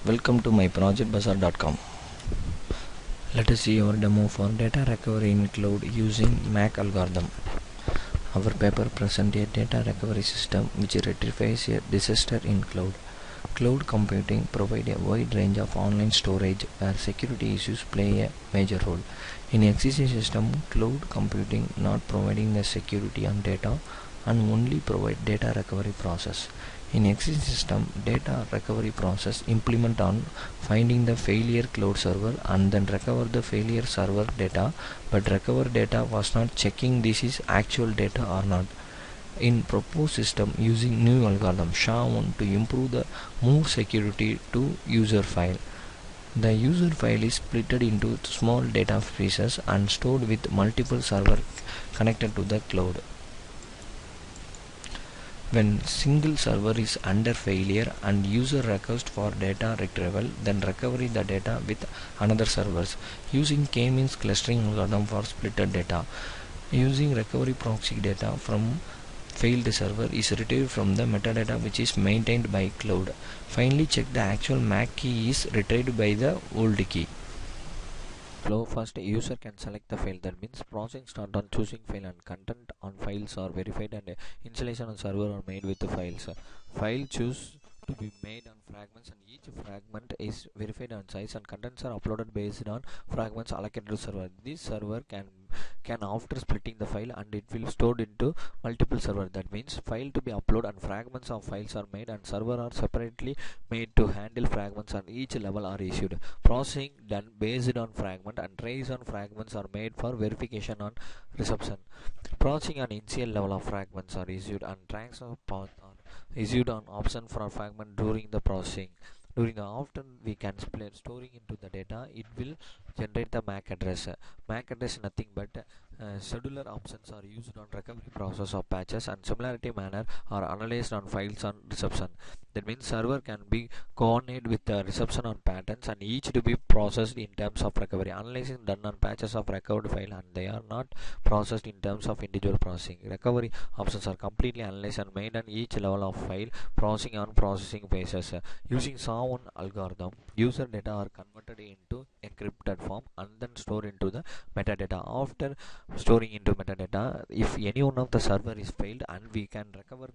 Welcome to my projectbazaar.com. Let us see our demo for data recovery in cloud using MAC algorithm. Our paper presents a data recovery system which rectifies a disaster in cloud. Cloud computing provides a wide range of online storage where security issues play a major role. In existing system, cloud computing not providing the security on data and only provide data recovery process. In existing system, data recovery process implement on finding the failure cloud server and then recover the failure server data, but recover data was not checking this is actual data or not. In proposed system using new algorithm SHA-1 to improve the move security to user file. The user file is split into small data pieces and stored with multiple servers connected to the cloud. When single server is under failure and user request for data retrieval, then recovery the data with another servers using k-means clustering algorithm for splitted data. Using recovery proxy data from failed server is retrieved from the metadata which is maintained by cloud. Finally, check the actual MAC key is retrieved by the old key. Flow first, user can select the file. That means processing start on choosing file and content on files are verified and installation on server are made with the files. File choose to be made on fragments and each fragment is verified on size and contents are uploaded based on fragments allocated to server. This server can after splitting the file and it will stored into multiple server. That means file to be uploaded and fragments of files are made and server are separately made to handle fragments and each level are issued. Processing done based on fragment and trace on fragments are made for verification on reception. Processing on initial level of fragments are issued and transfer path are issued on option for fragment during the processing. During the often we can split storing into the data, it will generate the MAC address. MAC address is nothing but scheduler options are used on recovery process of patches and similarity manner are analyzed on files on reception. That means server can be coordinated with the reception on patterns and each to be processed in terms of recovery. Analyzing done on patches of recovered file and they are not processed in terms of individual processing. Recovery options are completely analyzed and made on each level of file processing on processing phases. Using SHA-1 algorithm, user data are converted into encrypted form and then stored into the metadata. After storing into metadata, if any one of the server is failed and we can recover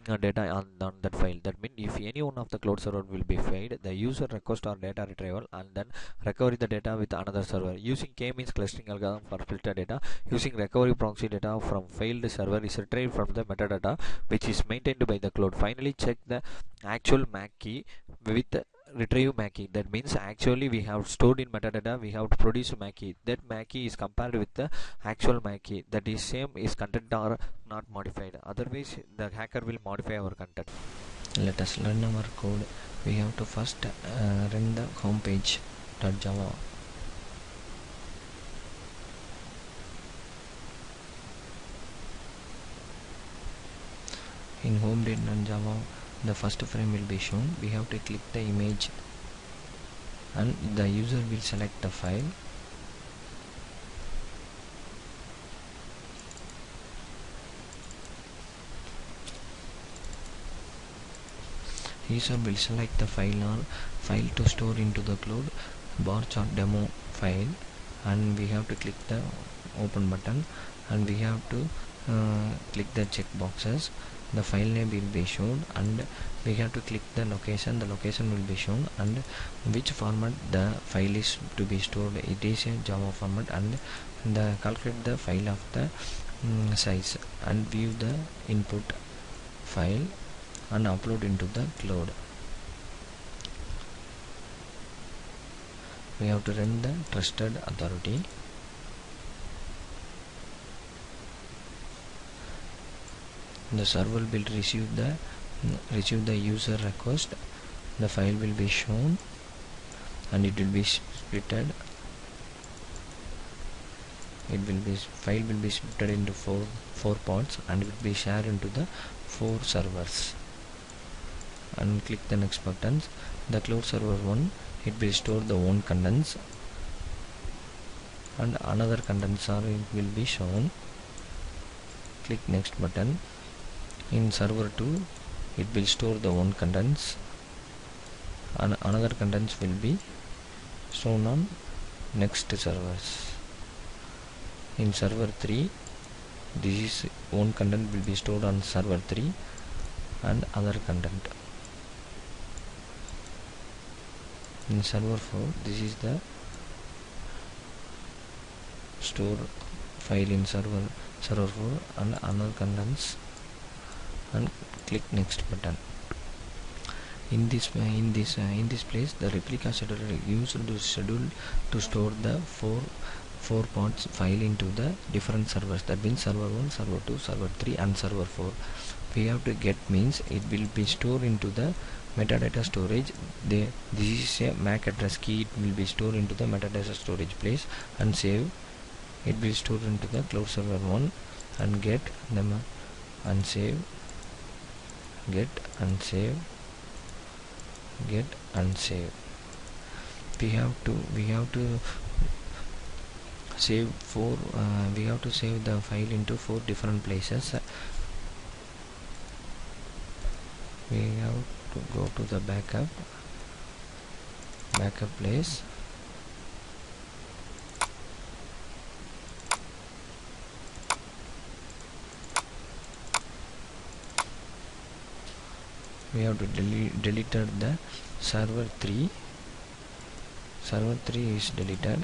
the data on that file. That means if any one of the cloud server will be failed, the user request or data retrieval and then recover the data with another server. Using k-means clustering algorithm for filter data, using recovery proxy data from failed server is retrieved from the metadata which is maintained by the cloud. Finally, check the actual MAC key with retrieve MAC key. That means actually we have stored in metadata, we have to produce MAC key. That MAC key is compared with the actual MAC key. That is same is content are not modified. Otherwise, the hacker will modify our content. Let us run our code. We have to first run the homepage.java. In home.java, the first frame will be shown. We have to click the image and the user will select the file. User will select the file or file to store into the cloud bar chart demo file and we have to click the open button and we have to click the check boxes. The file name will be shown and we have to click the location will be shown and which format the file is to be stored. It is a Java format and the calculate the file of the size and view the input file and upload into the cloud. We have to run the trusted authority. The server will receive the user request. The file will be shown and it will be splitted. File will be split into four parts and it will be shared into the 4 servers. And click the next buttons. The cloud server 1, it will store the own contents and another contents are it will be shown. Click next button. In server 2, it will store the own contents and another contents will be shown on next servers. In server 3, this is one content will be stored on server 3 and other content. In server 4, this is the store file in server 4 and another contents, and click next button. In this place, the replica scheduler used to store the four parts file into the different servers. That means server 1, server 2, server 3 and server 4. We have to get means it will be stored into the metadata storage. This is a MAC address key. It will be stored into the metadata storage place and save. It will store into the cloud server 1 and get them and save, get and save, get and save. We have to save we have to save the file into 4 different places. We have to go to the backup place. We have to delete the server 3. Server 3 is deleted.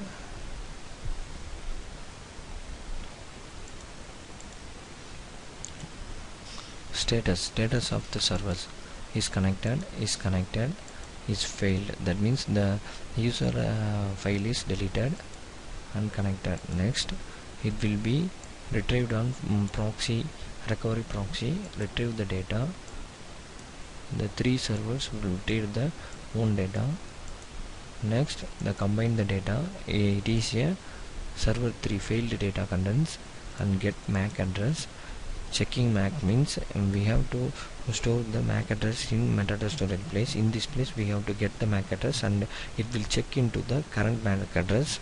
Status of the servers is connected, is failed. That means the user file is deleted and connected. Next, it will be retrieved on recovery proxy, retrieve the data. The 3 servers will retrieve the own data. Next, combine the data. It is a server 3 failed data contents and get MAC address. Checking MAC means we have to store the MAC address in metadata storage place. In this place we have to get the MAC address and it will check into the current MAC address,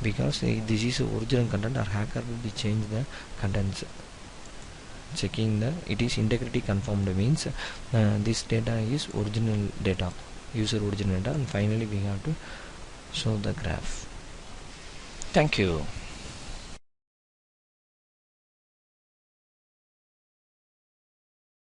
because this is original content or hacker will be change the contents. Checking it is integrity confirmed means this data is original data, user original data, and finally we have to show the graph. Thank you.